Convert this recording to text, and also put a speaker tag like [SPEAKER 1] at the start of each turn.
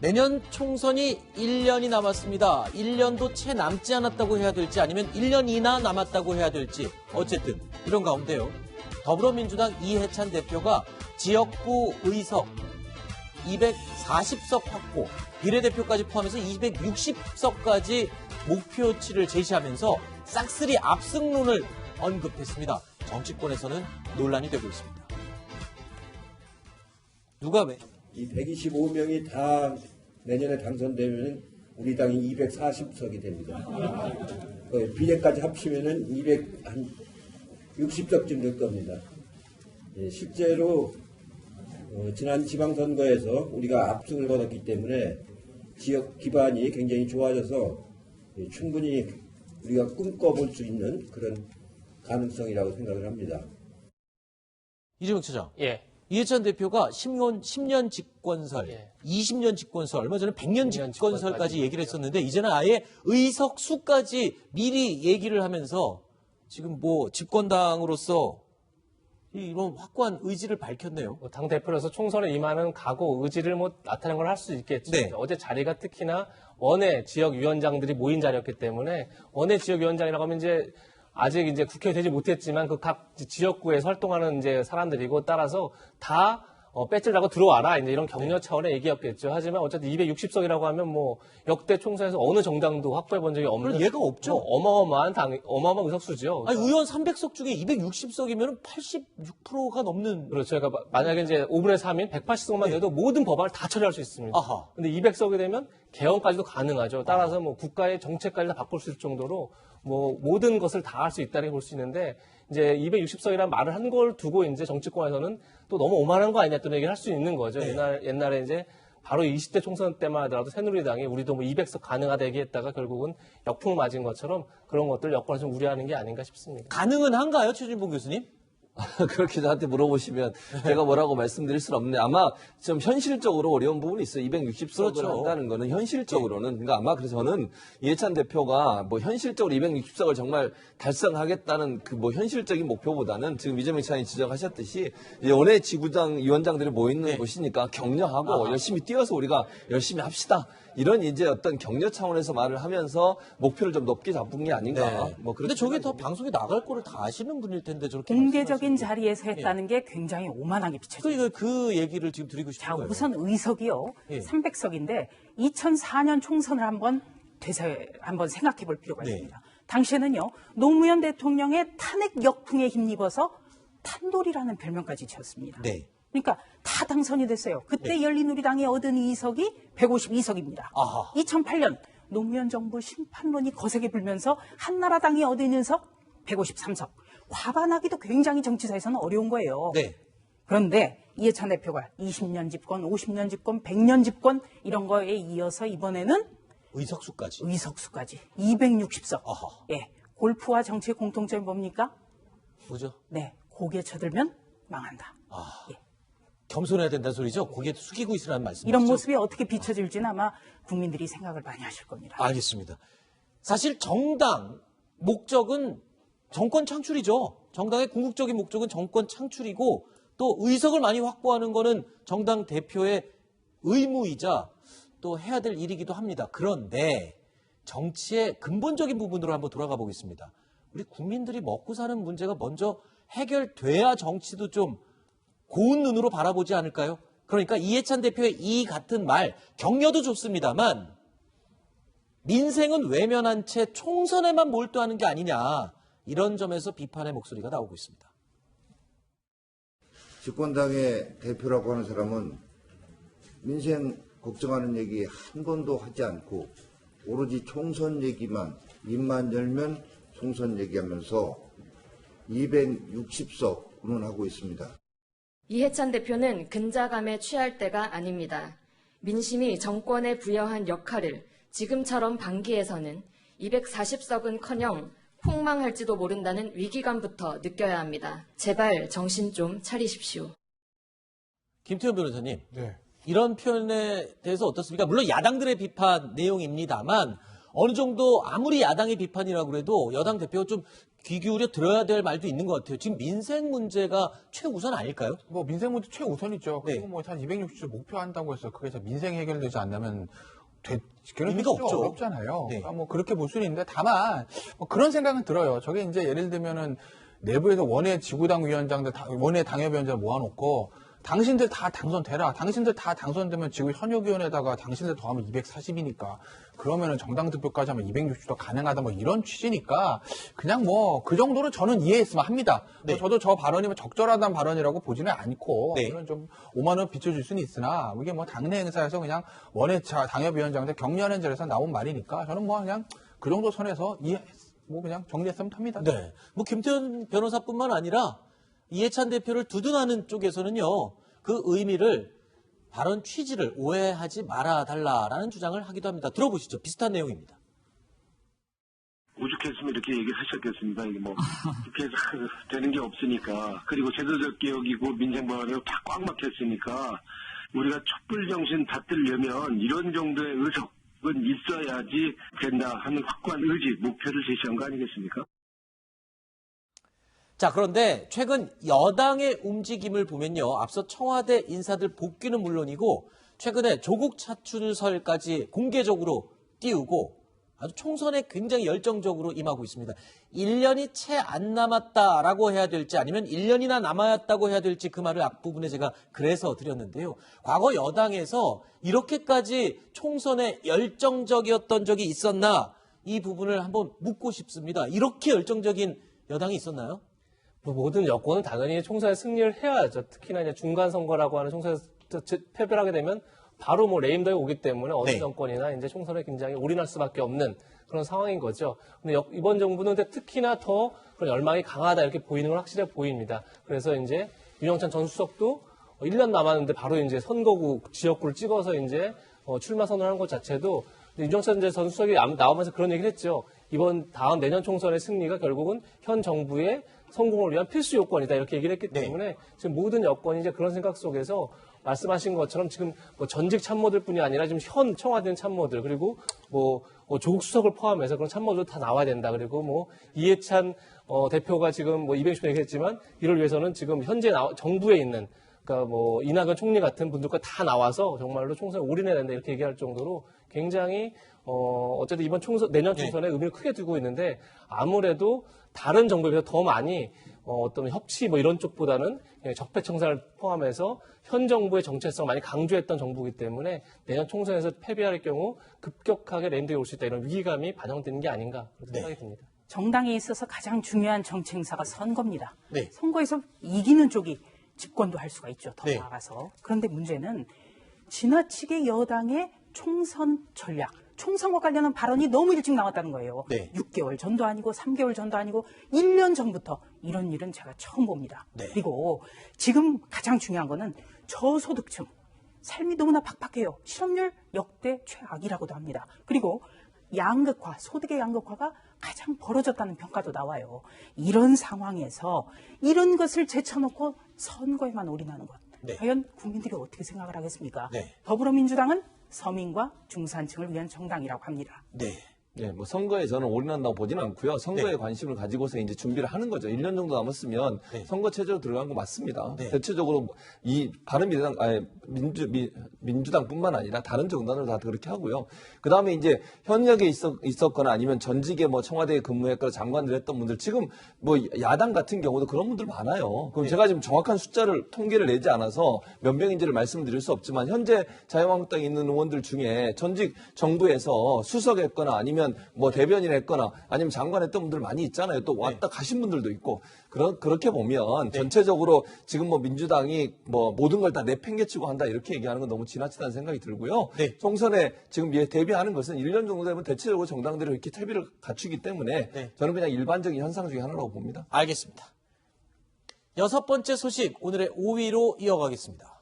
[SPEAKER 1] 내년 총선이 1년이 남았습니다. 1년도 채 남지 않았다고 해야 될지 아니면 1년이나 남았다고 해야 될지 어쨌든 이런 가운데요. 더불어민주당 이해찬 대표가 지역구 의석 240석 확보, 비례대표까지 포함해서 260석까지 목표치를 제시하면서 싹쓸이 압승론을 언급했습니다. 정치권에서는 논란이 되고 있습니다. 누가 왜?
[SPEAKER 2] 이 125명이 다 내년에 당선되면 우리 당이 240석이 됩니다. 비례까지 합치면은 260석쯤 될 겁니다. 실제로 지난 지방선거에서 우리가 압승을 거뒀기 때문에 지역 기반이 굉장히 좋아져서 충분히 우리가 꿈꿔볼 수 있는 그런 가능성이라고 생각을 합니다.
[SPEAKER 1] 이재명 차장.
[SPEAKER 3] 예.
[SPEAKER 1] 이해찬 대표가 10년 집권설,
[SPEAKER 3] 예.
[SPEAKER 1] 20년 집권설, 얼마 전에 100년 집권설까지 얘기를 했었는데 이제는 아예 의석 수까지 미리 얘기를 하면서 지금 뭐 집권당으로서 이런 확고한 의지를 밝혔네요.
[SPEAKER 3] 당 대표로서 총선에 임하는 각오, 의지를 나타낸 걸 할 수 있겠죠.
[SPEAKER 1] 네.
[SPEAKER 3] 어제 자리가 특히나 원외 지역위원장들이 모인 자리였기 때문에 원외 지역위원장이라고 하면 아직 국회에 되지 못했지만 그 각 지역구에서 활동하는 사람들이고 따라서 다 배지를 달고 들어와라 이런 격려 차원의 얘기였겠죠. 하지만 어쨌든 260석이라고 하면 역대 총선에서 어느 정당도 확보해 본 적이 없는
[SPEAKER 1] 예가 없죠.
[SPEAKER 3] 어마어마한 의석수죠.
[SPEAKER 1] 아니, 의원 300석 중에 260석이면 86%가 넘는.
[SPEAKER 3] 그렇죠. 그러니까 만약에 5분의 3인 180석만 돼도 모든 법안을 다 처리할 수 있습니다.
[SPEAKER 1] 아하.
[SPEAKER 3] 근데 200석이 되면 개헌까지도 가능하죠. 따라서 국가의 정책까지 다 바꿀 수 있을 정도로 모든 것을 다 할 수 있다고 볼 수 있는데 260석이라는 말을 한 걸 두고 정치권에서는 또 너무 오만한 거 아니냐 또 얘기를 할 수 있는 거죠.
[SPEAKER 1] 네.
[SPEAKER 3] 옛날에 바로 20대 총선 때만 하더라도 새누리당이 우리도 200석 가능하다 얘기했다가 결국은 역풍을 맞은 것처럼 그런 것들 여권에서 좀 우려하는 게 아닌가 싶습니다.
[SPEAKER 1] 가능은 한가요, 최진봉 교수님?
[SPEAKER 4] 그렇게 저한테 물어보시면 제가 뭐라고 말씀드릴 수는 없는데 아마 좀 현실적으로 어려운 부분이 있어요. 260석을
[SPEAKER 1] 그렇죠.
[SPEAKER 4] 한다는 거는 현실적으로는. 그러니까 아마 그래서 저는 이해찬 대표가 현실적으로 260석을 정말 달성하겠다는 현실적인 목표보다는 지금 이재명 차장이 지적하셨듯이 원외 지구당 위원장들이 모이는 곳이니까 격려하고 열심히 뛰어서 우리가 열심히 합시다. 이런 어떤 격려 차원에서 말을 하면서 목표를 좀 높게 잡은 게 아닌가.
[SPEAKER 1] 근데 저게 더 방송에 나갈 거를 다 아시는 분일 텐데 저렇게.
[SPEAKER 5] 공개적인 자리에서 했다는 게 굉장히 오만하게 비춰져요.
[SPEAKER 1] 그 얘기를 지금 드리고 싶은
[SPEAKER 5] 자,
[SPEAKER 1] 거예요.
[SPEAKER 5] 우선 의석이요.
[SPEAKER 1] 예.
[SPEAKER 5] 300석인데 2004년 총선을 한번 생각해 볼 필요가
[SPEAKER 1] 네.
[SPEAKER 5] 있습니다. 당시에는요. 노무현 대통령의 탄핵 역풍에 힘입어서 탄돌이라는 별명까지 지었습니다.
[SPEAKER 1] 네.
[SPEAKER 5] 그러니까 다 당선이 됐어요. 그때 열린우리당이 얻은 이석이 152석입니다.
[SPEAKER 1] 아하.
[SPEAKER 5] 2008년 노무현 정부 심판론이 거세게 불면서 한나라당이 얻은 의석 153석. 과반하기도 굉장히 정치사에서는 어려운 거예요.
[SPEAKER 1] 네.
[SPEAKER 5] 그런데 이해찬 대표가 20년 집권, 50년 집권, 100년 집권 이런 거에 이어서 이번에는
[SPEAKER 1] 의석수까지.
[SPEAKER 5] 의석수까지 260석.
[SPEAKER 1] 아하.
[SPEAKER 5] 예, 골프와 정치의 공통점이 뭡니까?
[SPEAKER 1] 뭐죠?
[SPEAKER 5] 네, 고개 쳐들면 망한다. 예.
[SPEAKER 1] 겸손해야 된다는 소리죠? 고개 숙이고 있으라는 말씀이죠?
[SPEAKER 5] 이런 모습이 어떻게 비춰질지는 아마 국민들이 생각을 많이 하실 겁니다.
[SPEAKER 1] 알겠습니다. 사실 정당 목적은 정권 창출이죠. 정당의 궁극적인 목적은 정권 창출이고 또 의석을 많이 확보하는 거는 정당 대표의 의무이자 또 해야 될 일이기도 합니다. 그런데 정치의 근본적인 부분으로 한번 돌아가 보겠습니다. 우리 국민들이 먹고 사는 문제가 먼저 해결돼야 정치도 좀 고운 눈으로 바라보지 않을까요? 그러니까 이해찬 대표의 이 같은 말, 격려도 좋습니다만 민생은 외면한 채 총선에만 몰두하는 게 아니냐. 이런 점에서 비판의 목소리가 나오고 있습니다.
[SPEAKER 6] 집권당의 대표라고 하는 사람은 민생 걱정하는 얘기 한 번도 하지 않고 오로지 총선 얘기만 입만 열면 총선 얘기하면서 260석 운운하고 있습니다.
[SPEAKER 7] 이해찬 대표는 근자감에 취할 때가 아닙니다. 민심이 정권에 부여한 역할을 지금처럼 방기해서는 240석은커녕 폭망할지도 모른다는 위기감부터 느껴야 합니다. 제발 정신 좀 차리십시오.
[SPEAKER 1] 김태현 변호사님.
[SPEAKER 8] 네.
[SPEAKER 1] 이런 표현에 대해서 어떻습니까? 물론 야당들의 비판 내용입니다만 어느 정도 아무리 야당의 비판이라고 해도 여당 대표가 좀 귀 기울여 들어야 될 말도 있는 것 같아요. 지금 민생 문제가 최우선 아닐까요?
[SPEAKER 8] 뭐 민생 문제 최우선이죠.
[SPEAKER 1] 네.
[SPEAKER 8] 그리고 뭐 한 260조 목표한다고 해서 그게 민생 해결되지 않으면
[SPEAKER 1] 의미가 없죠.
[SPEAKER 8] 어렵잖아요.
[SPEAKER 1] 네.
[SPEAKER 8] 그러니까 뭐 그렇게 볼 수는 있는데 다만 뭐 그런 생각은 들어요. 저게 이제 예를 들면은 내부에서 원외 지구당 위원장들, 원외 당협위원장 모아놓고 당신들 다 당선되라. 당신들 다 당선되면 지금 현역위원회에다가 당신들 더하면 240이니까 그러면은 정당 득표까지 하면 260도 가능하다 뭐 이런 취지니까 그냥 뭐 그 정도로 저는 이해했으면 합니다.
[SPEAKER 1] 네.
[SPEAKER 8] 뭐 저도 저 발언이면 적절하다는 발언이라고 보지는 않고
[SPEAKER 1] 네.
[SPEAKER 8] 저는 좀 5만 원 비춰줄 수는 있으나 이게 뭐 당내 행사에서 그냥 원외 당협위원장들 격려하는 자리에서 나온 말이니까 저는 뭐 그냥 그 정도 선에서 뭐 그냥 정리했으면 합니다.
[SPEAKER 1] 네. 뭐 김태현 변호사뿐만 아니라 이해찬 대표를 두둔하는 쪽에서는요, 그 의미를 발언 취지를 오해하지 말아달라라는 주장을 하기도 합니다. 들어보시죠. 비슷한 내용입니다.
[SPEAKER 9] 오죽했으면 이렇게 얘기하셨겠습니까? 이게 뭐 이렇게 되는 게 없으니까. 그리고 제도적 개혁이고 민생 방안으로 다 꽉 막혔으니까 우리가 촛불 정신 받들려면 이런 정도의 의석은 있어야지 된다 하는 확고한 의지, 목표를 제시한 거 아니겠습니까?
[SPEAKER 1] 자, 그런데 최근 여당의 움직임을 보면요, 앞서 청와대 인사들 복귀는 물론이고 최근에 조국 차출설까지 공개적으로 띄우고 아주 총선에 굉장히 열정적으로 임하고 있습니다. 1년이 채 안 남았다라고 해야 될지 아니면 1년이나 남았다고 해야 될지 그 말을 앞부분에 제가 그래서 드렸는데요. 과거 여당에서 이렇게까지 총선에 열정적이었던 적이 있었나, 이 부분을 한번 묻고 싶습니다. 이렇게 열정적인 여당이 있었나요?
[SPEAKER 3] 뭐 모든 여권은 당연히 총선에 승리를 해야죠. 특히나 이제 중간 선거라고 하는 총선에서 패배를 하게 되면 바로 뭐 레임덕이 오기 때문에 어느
[SPEAKER 1] 네.
[SPEAKER 3] 정권이나 이제 총선에 굉장히 올인할 수밖에 없는 그런 상황인 거죠. 근데 이번 정부는 근데 특히나 더 그런 열망이 강하다 이렇게 보이는 건 확실해 보입니다. 그래서 이제 윤영찬 전 수석도 1년 남았는데 바로 이제 선거구 지역구를 찍어서 이제 출마 선언하는 것 자체도 윤영찬 전 수석이 나오면서 그런 얘기를 했죠. 이번 다음 내년 총선의 승리가 결국은 현 정부의 성공을 위한 필수 요건이다 이렇게 얘기를 했기 때문에 지금 모든 여건이 이제 그런 생각 속에서 말씀하신 것처럼 지금 뭐 전직 참모들뿐이 아니라 지금 현 청와대 참모들 그리고 뭐 조국 수석을 포함해서 그런 참모들 다 나와야 된다. 그리고 뭐 이해찬 대표가 지금 뭐 260명 얘기했지만 이를 위해서는 지금 현재 정부에 있는 그러니까 뭐 이낙연 총리 같은 분들과 다 나와서 정말로 총선에 올인해야 된다 이렇게 얘기할 정도로 굉장히 어쨌든 이번 총선 내년 총선에 의미를 크게 두고 있는데 아무래도 다른 정부에 비해서 더 많이 어떤 협치 뭐 이런 쪽보다는 적폐청산을 포함해서 현 정부의 정체성을 많이 강조했던 정부이기 때문에 내년 총선에서 패배할 경우 급격하게 랜드에 올 수 있다 이런 위기감이 반영되는 게 아닌가 그런 생각이 듭니다.
[SPEAKER 5] 정당에 있어서 가장 중요한 정치 행사가 선거입니다.
[SPEAKER 1] 네.
[SPEAKER 5] 선거에서 이기는 쪽이 집권도 할 수가 있죠. 더
[SPEAKER 1] 네.
[SPEAKER 5] 나아가서. 그런데 문제는 지나치게 여당의 총선 전략, 총선과 관련한 발언이 너무 일찍 나왔다는 거예요.
[SPEAKER 1] 네.
[SPEAKER 5] 6개월 전도 아니고 3개월 전도 아니고 1년 전부터 이런 일은 제가 처음 봅니다.
[SPEAKER 1] 네.
[SPEAKER 5] 그리고 지금 가장 중요한 거는 저소득층. 삶이 너무나 팍팍해요. 실업률 역대 최악이라고도 합니다. 그리고 양극화, 소득의 양극화가 가장 벌어졌다는 평가도 나와요. 이런 상황에서 이런 것을 제쳐놓고 선거에만 올인하는 것.
[SPEAKER 1] 네.
[SPEAKER 5] 과연 국민들이 어떻게 생각을 하겠습니까?
[SPEAKER 1] 네.
[SPEAKER 5] 더불어민주당은 서민과 중산층을 위한 정당이라고 합니다.
[SPEAKER 1] 네.
[SPEAKER 4] 네, 뭐 선거에 저는 올인한다고 보지는 않고요. 선거에
[SPEAKER 1] 네.
[SPEAKER 4] 관심을 가지고서 이제 준비를 하는 거죠. 1년 정도 남았으면
[SPEAKER 1] 네.
[SPEAKER 4] 선거 체제로 들어간 거 맞습니다.
[SPEAKER 1] 네.
[SPEAKER 4] 대체적으로 이 바른미래당, 민주당뿐만 아니라 다른 정당들 다 그렇게 하고요. 그 다음에 이제 현역에 있었거나 아니면 전직에 뭐 청와대에 근무했거나 장관들 했던 분들 지금 뭐 야당 같은 경우도 그런 분들 많아요. 그럼
[SPEAKER 1] 네.
[SPEAKER 4] 제가 지금 정확한 숫자를 통계를 내지 않아서 몇 명인지를 말씀드릴 수 없지만 현재 자유한국당에 있는 의원들 중에 전직 정부에서 수석했거나 아니면 뭐 대변인 했거나 아니면 장관 했던 분들 많이 있잖아요. 또 왔다 가신 분들도 있고 그렇게 보면 전체적으로 지금 뭐 민주당이 뭐 모든 걸 다 내팽개치고 한다 이렇게 얘기하는 건 너무 지나치다는 생각이 들고요.
[SPEAKER 1] 네.
[SPEAKER 4] 총선에 지금 대비하는 것은 1년 정도 되면 대체적으로 정당들이 이렇게 퇴비를 갖추기 때문에
[SPEAKER 1] 네.
[SPEAKER 4] 저는 그냥 일반적인 현상 중에 하나라고 봅니다.
[SPEAKER 1] 알겠습니다. 6번째 소식 오늘의 5위로 이어가겠습니다.